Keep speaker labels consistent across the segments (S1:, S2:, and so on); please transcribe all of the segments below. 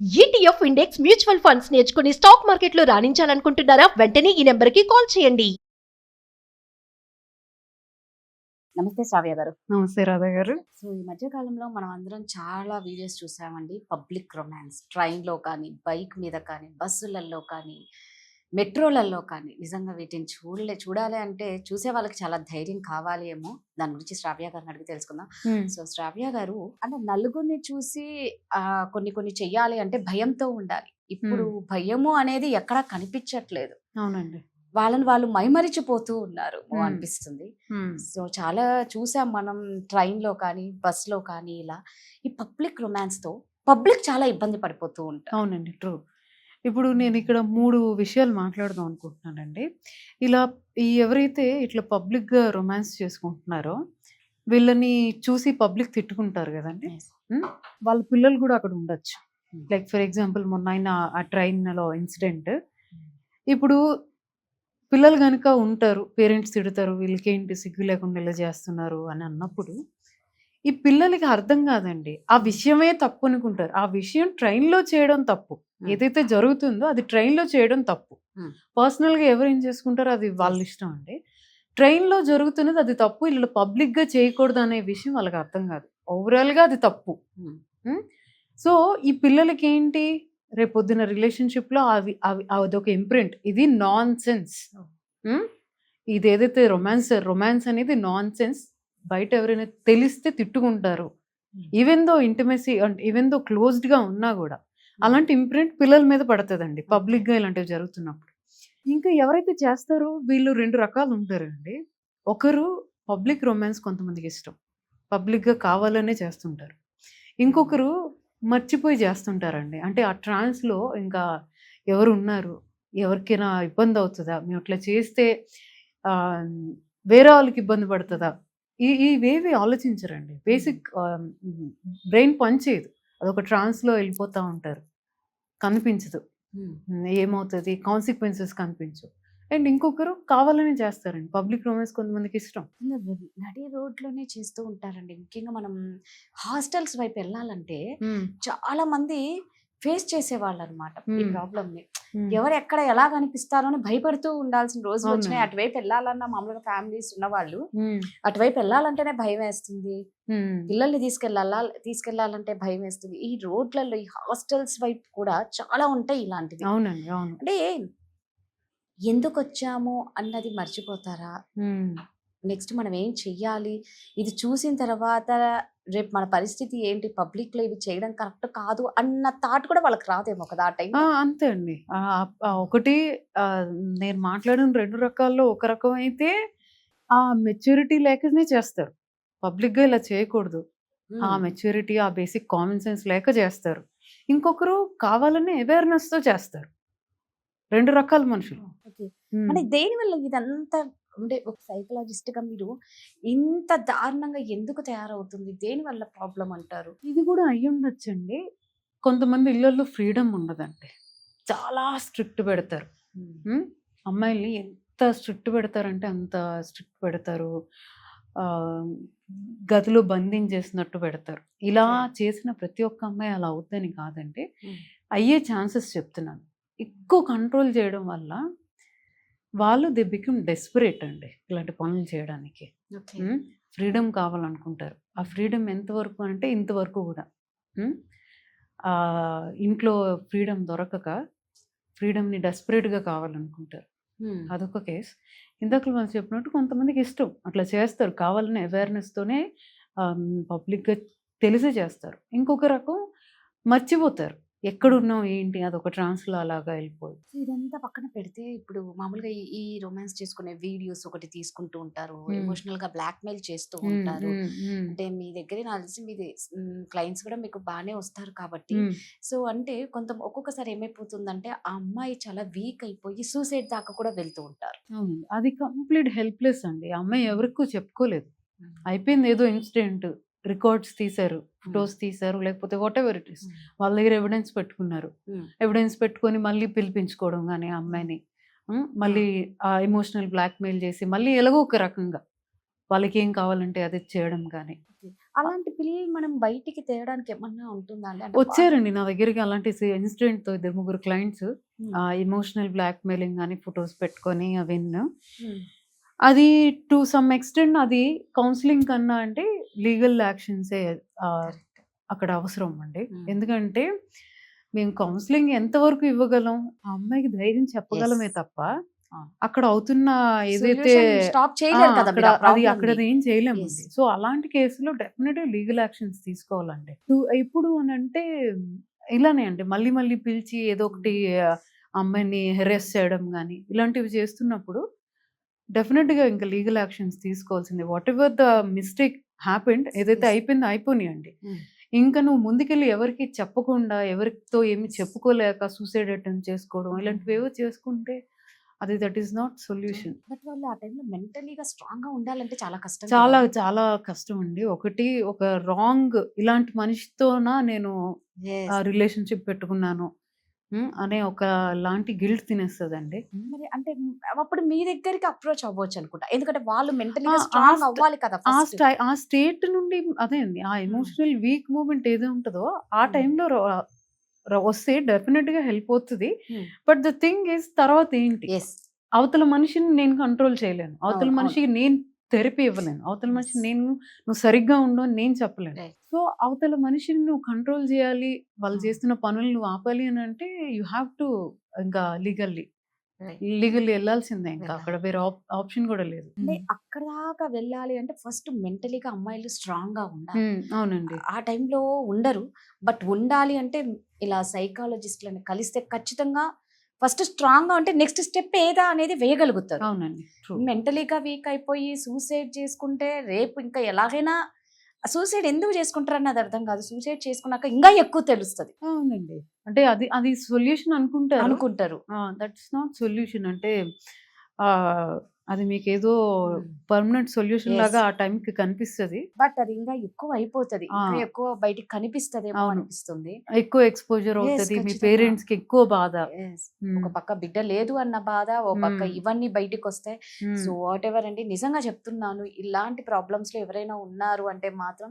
S1: ETF index mutual funds నేర్చుకుని stock మార్కెట్లో రాణించాలనుకుంటున్నారా? వెంటనే ఈ నెంబర్కి కాల్ చేయండి.
S2: నమస్తే శ్రావ్య గారు.
S3: నమస్తే రాధా గారు.
S2: సో ఈ మధ్య కాలంలో మనం అందరం చాలా వీడియోస్ చూసామండి. పబ్లిక్ రొమాన్స్ ట్రైన్లో కానీ, బైక్ మీద కానీ, బస్సులలో కానీ, మెట్రోలలో కానీ, నిజంగా వీటిని చూడాలి అంటే చూసే వాళ్ళకి చాలా ధైర్యం కావాలి ఏమో. దాని గురించి శ్రావ్య గారిని అడిగి తెలుసుకుందాం. సో శ్రావ్య గారు, అంటే నలుగురిని చూసి కొన్ని చెయ్యాలి అంటే భయంతో ఉండాలి. ఇప్పుడు భయము అనేది ఎక్కడా కనిపించట్లేదు.
S3: అవునండి.
S2: వాళ్ళని వాళ్ళు మైమరిచిపోతూ ఉన్నారు అనిపిస్తుంది. సో చాలా చూసాం మనం ట్రైన్లో కానీ, బస్లో కానీ. ఇలా ఈ పబ్లిక్ రొమాన్స్తో పబ్లిక్ చాలా ఇబ్బంది పడిపోతూ ఉంటారు.
S3: అవునండి, ట్రూ. ఇప్పుడు నేను ఇక్కడ 3 విషయాలు మాట్లాడదాం అనుకుంటున్నానండి. ఇలా ఎవరైతే ఇట్లా పబ్లిక్గా రొమాన్స్ చేసుకుంటున్నారో వీళ్ళని చూసి పబ్లిక్ తిట్టుకుంటారు కదండి. వాళ్ళ పిల్లలు కూడా అక్కడ ఉండొచ్చు. లైక్ ఫర్ ఎగ్జాంపుల్ మొన్న అయిన ఆ ట్రైన్లో ఇన్సిడెంట్. ఇప్పుడు పిల్లలు కనుక ఉంటారు, పేరెంట్స్ తిడతారు, వీళ్ళకేంటి సిగ్గు లేకుండా ఇలా చేస్తున్నారు అని అన్నప్పుడు ఈ పిల్లలకి అర్థం కాదండి. ఆ విషయమే తప్పు అనుకుంటారు. ఆ విషయం ట్రైన్లో చేయడం తప్పు. ఏదైతే జరుగుతుందో అది ట్రైన్లో చేయడం తప్పు. పర్సనల్గా ఎవరు ఏం చేసుకుంటారో అది వాళ్ళ ఇష్టం అండి. ట్రైన్లో జరుగుతున్నది అది తప్పు, ఇలా పబ్లిక్గా చేయకూడదు అనే విషయం వాళ్ళకి అర్థం కాదు. ఓవరాల్గా అది తప్పు. సో ఈ పిల్లలకి ఏంటి, రేపొద్దున రిలేషన్షిప్లో అదొక ఇంప్రింట్. ఇది నాన్ సెన్స్. ఇది ఏదైతే రొమాన్స్ అనేది నాన్ సెన్స్. బయట ఎవరైనా తెలిస్తే తిట్టుకుంటారు. ఈవెన్ దో ఇంటిమెసీ అంటే ఈవెన్ దో క్లోజ్డ్గా ఉన్నా కూడా అలాంటి ఇంప్రింట్ పిల్లల మీద పడుతుందండి పబ్లిక్గా ఇలాంటివి జరుగుతున్నప్పుడు. ఇంకా ఎవరైతే చేస్తారో వీళ్ళు 2 రకాలు ఉంటారండి. ఒకరు పబ్లిక్ రొమాన్స్ కొంతమందికి ఇష్టం, పబ్లిక్గా కావాలనే చేస్తుంటారు. ఇంకొకరు మర్చిపోయి చేస్తుంటారండి. అంటే ఆ ట్రాన్స్లో ఇంకా ఎవరు ఉన్నారు, ఎవరికైనా ఇబ్బంది అవుతుందా, మేము అట్లా చేస్తే వేరే వాళ్ళకి ఇబ్బంది పడుతుందా, ఇవేవి ఆలోచించరండి. బేసిక్ బ్రెయిన్ పనిచేయదు. అదొక ట్రాన్స్లో వెళ్ళిపోతూ ఉంటారు, కనిపించదు ఏమవుతుంది, కాన్సిక్వెన్సెస్ కనిపించవు. అండ్ ఇంకొకరు కావాలని చేస్తారండి. పబ్లిక్ రొమాన్స్ కొంతమందికి ఇష్టం.
S2: నడి రోడ్లోనే చేస్తూ ఉంటారండి. ముఖ్యంగా మనం హాస్టల్స్ వైపు వెళ్ళాలంటే చాలా మంది ఫేస్ చేసేవాళ్ళు అనమాట ఈ ప్రాబ్లమ్ ని. ఎవరు ఎక్కడ ఎలా కనిపిస్తారో అని భయపడుతూ ఉండాల్సిన రోజులు వచ్చినాయి. అటువైపు వెళ్ళాలన్నా మామూలుగా ఫ్యామిలీస్ ఉన్న వాళ్ళు అటువైపు వెళ్ళాలంటేనే భయం వేస్తుంది. పిల్లల్ని తీసుకెళ్లాలంటే భయం వేస్తుంది. ఈ రోడ్లలో ఈ హాస్టల్స్ వైపు కూడా చాలా ఉంటాయి ఇలాంటివి.
S3: అవునండి, అవును.
S2: అంటే ఎందుకు వచ్చాము అన్నది మర్చిపోతారా? నెక్స్ట్ మనం ఏం చెయ్యాలి, ఇది చూసిన తర్వాత రేపు మన పరిస్థితి ఏంటి, పబ్లిక్ లో ఇవి చేయడం కరెక్ట్ కాదు అన్న థాట్ కూడా వాళ్ళకి రాదేమో కదా ఆ టైం.
S3: అంతే అండి. ఒకటి నేను మాట్లాడిన 2 రకాల్లో ఒక రకం అయితే ఆ మెచ్యూరిటీ లేకనే చేస్తారు. పబ్లిక్గా ఇలా చేయకూడదు, ఆ మెచ్యూరిటీ ఆ బేసిక్ కామన్ సెన్స్ లేక చేస్తారు. ఇంకొకరు కావాలనే అవేర్నెస్ తో చేస్తారు. 2 రకాల మనుషులు.
S2: అంటే దేని వల్ల ఇదంతా, అంటే ఒక సైకలాజిస్ట్ గా మీరు ఇంత దారుణంగా ఎందుకు తయారవుతుంది, దేని వల్ల ప్రాబ్లం అంటారు?
S3: ఇది కూడా అయ్యి ఉండొచ్చండి. కొంతమంది ఇళ్ళల్లో ఫ్రీడమ్ ఉండదండి, చాలా స్ట్రిక్ట్ పెడతారు. అమ్మాయిల్ని ఎంత స్ట్రిక్ట్ పెడతారంటే అంత స్ట్రిక్ట్ పెడతారు. గదిలో బంధించేసినట్టు పెడతారు. ఇలా చేసిన ప్రతి ఒక్క అమ్మాయి అలా అవుద్దని కాదండి, అయ్యే ఛాన్సెస్ చెప్తున్నాను. ఎక్కువ కంట్రోల్ చేయడం వల్ల వాళ్ళు దే బికమ్ డెస్పరేట్ అండి ఇలాంటి పనులు చేయడానికి. ఫ్రీడమ్ కావాలనుకుంటారు. ఆ ఫ్రీడమ్ ఎంతవరకు అంటే ఇంతవరకు కూడా ఇంట్లో ఫ్రీడమ్ దొరకక ఫ్రీడమ్ని డెస్పరేట్గా కావాలనుకుంటారు. అదొక కేస్. ఇందాక మనం చెప్పినట్టు కొంతమందికి ఇష్టం, అట్లా చేస్తారు, కావాలని అవేర్నెస్తోనే పబ్లిక్గా తెలిసి చేస్తారు. ఇంకొక రకం మర్చిపోతారు ఎక్కడున్నాం ఏంటి, అదొక ట్రాన్స్లో అలాగా వెళ్ళిపోయి.
S2: ఇదంతా పక్కన పెడితే ఇప్పుడు మామూలుగా ఈ రొమాన్స్ చేసుకునే వీడియోస్ ఒకటి తీసుకుంటూ ఉంటారు, ఎమోషనల్ గా బ్లాక్ మెయిల్ చేస్తూ ఉంటారు. అంటే మీ దగ్గర నాకు తెలిసి మీది క్లయింట్స్ కూడా మీకు బాగానే వస్తారు కాబట్టి. సో అంటే ఒక్కొక్కసారి ఏమైపోతుందంటే ఆ అమ్మాయి చాలా వీక్ అయిపోయి సూసైడ్ దాకా కూడా వెళ్తూ ఉంటారు.
S3: అది కంప్లీట్ హెల్ప్లెస్ అండి. ఆ అమ్మాయి ఎవరికూ చెప్పుకోలేదు, అయిపోయింది, ఏదో ఇన్సిడెంట్, రికార్డ్స్ తీశారు, ఫొటోస్ తీశారు, లేకపోతే వాట్ ఎవర్ ఇట్ ఇస్, వాళ్ళ దగ్గర ఎవిడెన్స్ పెట్టుకున్నారు. ఎవిడెన్స్ పెట్టుకొని మళ్ళీ పిలిపించుకోవడం కానీ ఆ అమ్మాయిని మళ్ళీ ఆ ఎమోషనల్ బ్లాక్మెయిల్ చేసి మళ్ళీ ఎలాగో ఒక రకంగా వాళ్ళకి ఏం కావాలంటే అది చేయడం కానీ.
S2: అలాంటి పిల్లలు మనం బయటికి తేయడానికి ఏమన్నా ఉంటుందా అండి? అంటే
S3: వచ్చారండి నా దగ్గరికి అలాంటి ఇన్సిడెంట్‌తో ఇద్దరు ముగ్గురు క్లయింట్స్.
S2: హ్మ్.
S3: ఎమోషనల్ బ్లాక్‌మెయిలింగ్ అని ఫోటోస్ పెట్టుకొని అవిను.
S2: హ్మ్.
S3: అది టు సమ్ ఎక్స్‌టెంట్ అది కౌన్సెలింగ్ కన్నా అంటే లీగల్ యాక్షన్సే
S2: కరెక్ట్.
S3: అక్కడ అవసరం అండి.
S2: హ్మ్.
S3: ఎందుకంటే మేము కౌన్సెలింగ్ ఎంతవరకు ఇవ్వగలం? ఆ అమ్మాయికి ధైర్యం చెప్పగలమే
S2: యెస్.
S3: తప్ప,
S2: ఆ!
S3: అక్కడ అవుతున్న ఏదైతే
S2: సొల్యూషన్ స్టాప్ చేయలేరు కదా
S3: అక్కడ
S2: మీరు ఆ
S3: అది
S2: ప్రాబ్లమ్‌ని.
S3: అక్కడది ఏం చేయలేమండి.
S2: యెస్.
S3: సో, అలాంటి కేసులో డెఫినిట్‌గా లీగల్ యాక్షన్స్ తీసుకోవాలండి. ఎప్పుడు అనంటే ఇలానే అండి. మళ్ళీ మళ్ళీ పిలిచి ఏదో ఒకటి అమ్మాయిని హెరాస్ చేయడం గాని, ఇలాంటివి చేస్తున్నప్పుడు డెఫినిట్‌గా ఇంకా లీగల్ యాక్షన్స్ తీసుకోవాల్సిందే. వాటెవర్ ద మిస్టేక్ హ్యాపెండ్ ఏదైతే
S2: యెస్.
S3: అయిపోయిందో అయిపోనియండి.
S2: హ్మ్.
S3: ఇంకా నువ్వు ముందుకెళ్ళి ఎవరికీ చెప్పకుండా, ఎవరితో ఏమి చెప్పుకోలేక సూసైడ్ అటెంప్ట్ చేసుకోవడం ఇలాంటివేవో చేసుకుంటే అది that is not solution.
S2: But వాళ్ళు ఆ టైంలో మెంటలీగా స్ట్రాంగ్‌గా ఉండాలంటే చాలా కష్టం
S3: చాలా
S2: కదండీ!
S3: చాలా కష్టమండి. ఒకటి ఒక రాంగ్ ఇలాంటి మనిషితోనా నేను
S2: యెస్.
S3: రిలేషన్‌షిప్ పెట్టుకున్నాను. అనే ఒక లాంటి గిల్ట్ తినేస్తదండి.
S2: మరి అంటే అప్పుడు మీ దగ్గరికి అప్రోచ్ అవ్వచ్చు అనుకుంటా. ఎందుకంటే వాళ్ళు
S3: ఆ!
S2: మెంటలీగా
S3: ఆ
S2: స్ట్రాంగ్
S3: స్ట్
S2: అవ్వాలి కదా
S3: ఆ
S2: ఫస్ట్.
S3: ఆ స్టేట్ నుండి అదే అండి. ఆ ఎమోషనల్ వీక్ మూవ్‌మెంట్ ఏది ఉంటదో ఆ
S2: హ్మ్.
S3: టైంలో వస్తే డెఫినిట్‌గా హెల్ప్ అవుతది.
S2: హ్మ్.
S3: బట్ ద థింగ్ ఈస్ తర్వాత ఏంటి?
S2: యెస్.
S3: అవతల మనిషిని నేను కంట్రోల్ చేయలేను. అవతల
S2: అవును. అవును.
S3: మనిషికి నేను థెరపీ ఇవ్వలేను. అవతల
S2: యెస్.
S3: మనిషిని నువ్వు సరిగ్గా ఉండు అని నేను చెప్పలేను.
S2: రైట్.
S3: సో, అవతల మనిషిని నువ్వు కంట్రోల్ చేయాలి. వాళ్ళు
S2: హ్మ్.
S3: చేస్తున్న పనులు నువ్వు ఆపాలి అనంటే యూ హావ్ టు ఇంకా
S2: రైట్.
S3: లీగల్లీ ఎళ్ళాల్సిందే ఇంకా.
S2: వెళ్ళాలి.
S3: అక్కడ వేరే ఆప్షన్ కూడా లేదు.
S2: అంటే అక్కడ దాకా వెళ్ళాలి అంటే ఫస్ట్ మెంటలీగా అమ్మాయిలు స్ట్రాంగ్‌గా ఉండాలి.
S3: అవునండి.
S2: ఆ టైంలో ఉండరు. బట్ ఉండాలి అంటే ఇలా సైకాలజిస్ట్‌లని కలిస్తే ఖచ్చితంగా ఫస్ట్ స్ట్రాంగ్‌గా ఉంటే నెక్స్ట్ స్టెప్ ఏదా అనేది వేయగలుగుతారు.
S3: అవునండి. ట్రూ.
S2: మెంటలీగా వీక్ అయిపోయి సూసైడ్ చేసుకుంటే రేపు ఇంకా ఎలాగైనా సూసైడ్ ఎందుకు చేసుకుంటారన్నది అర్థం కాదు. సూసైడ్ చేసుకున్నాక ఇంకా ఎక్కువ తెలుస్తది
S3: అవునండి. అంటే అది సొల్యూషన్ అనుకుంటారు.
S2: అనుకుంటారు.
S3: That's not solution. అంటే అది మీకేదో
S2: హ్మ్.
S3: Permanent solution
S2: yes.
S3: లాగా ఆ టైంకి కనిపిస్తది.
S2: బట్ అది ఇంకా ఎక్కువ అయిపోతది.
S3: ఆ!
S2: ఇంకా ఎక్కువ బయటికి కనిపిస్తదేమో
S3: అవును.
S2: అనిపిస్తుంది.
S3: ఎక్కువ ఎక్స్‌పోజర్
S2: యెస్.
S3: అవుతది. మీ
S2: ఖచ్చితంగా.
S3: పేరెంట్స్‌కి ఎక్కువ బాధ.
S2: యెస్. ఒక
S3: హ్మ్.
S2: పక్క బిడ్డ లేదు అన్న బాధ, ఓ పక్క
S3: హ్మ్.
S2: ఇవన్నీ బయటికొస్తాయి. సో,
S3: హ్మ్.
S2: వాటెవర్ అండి. నిజంగా చెప్తున్నాను. ఇలాంటి ప్రాబ్లమ్స్‌లో ఎవరైనా ఉన్నారు అంటే మాత్రం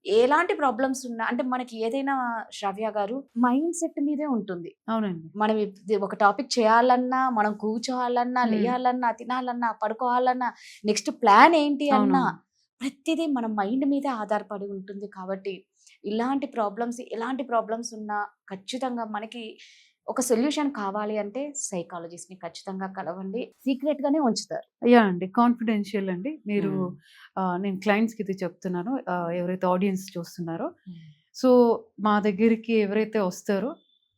S2: ఎలాంటి ప్రాబ్లమ్స్ ఉన్నా అంటే మనకి ఏదైనా శ్రావ్య గారు మైండ్ సెట్ మీదే ఉంటుంది.
S3: అవునండి.
S2: మనం ఒక టాపిక్ చేయాలన్నా, మనం కూర్చోవాలన్నా,
S3: హ్మ్.
S2: లేయాలన్నా, తినాలన్నా, పడుకోవాలన్నా, నెక్స్ట్ ప్లాన్ ఏంటి అన్నా
S3: అవునవును.
S2: ప్రతిదీ మన మైండ్ మీదే ఆధారపడి ఉంటుంది కాబట్టి ఎలాంటి ప్రాబ్లమ్స్ ఉన్నా ఖచ్చితంగా మనకి ఒక సొల్యూషన్ కావాలి అంటే సైకాలజిస్ట్‌ని ఖచ్చితంగా కలవండి. సీక్రెట్‌గానే ఉంచుతారు.
S3: యాహ్! అండి. కాన్ఫిడెన్షియల్ అండి. మీరు
S2: హ్మ్.
S3: నేను క్లయింట్స్‌కి ఇది చెప్తున్నాను. ఎవరైతే ఆడియన్స్ చూస్తున్నారో.
S2: హ్మ్.
S3: సో, మా దగ్గరికి ఎవరైతే వస్తారో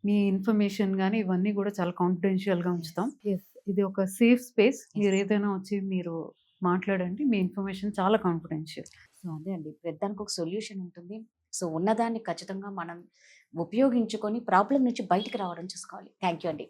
S3: మీ ఇన్ఫర్మేషన్ గాని ఇవన్నీ గూడా చాలా కాన్ఫిడెన్షియల్‌గా ఉంచుతాం. యెస్. ఇది ఒక సేఫ్ స్పేస్.
S2: యెస్.
S3: మీరేదైనా వచ్చి మీరు మాట్లాడండి. మీ ఇన్ఫర్మేషన్ చాలా కాన్ఫిడెన్షియల్.
S2: సో, అదే అండి. ప్రతిదానికి ఒక సొల్యూషన్ ఉంటుంది. సో, ఉన్నదాన్ని ఖచ్చితంగా మనం ఉపయోగించుకొని ప్రాబ్లమ్ నుంచి బయటికి రావడం చూసుకోవాలి. థాంక్ యూ అండి.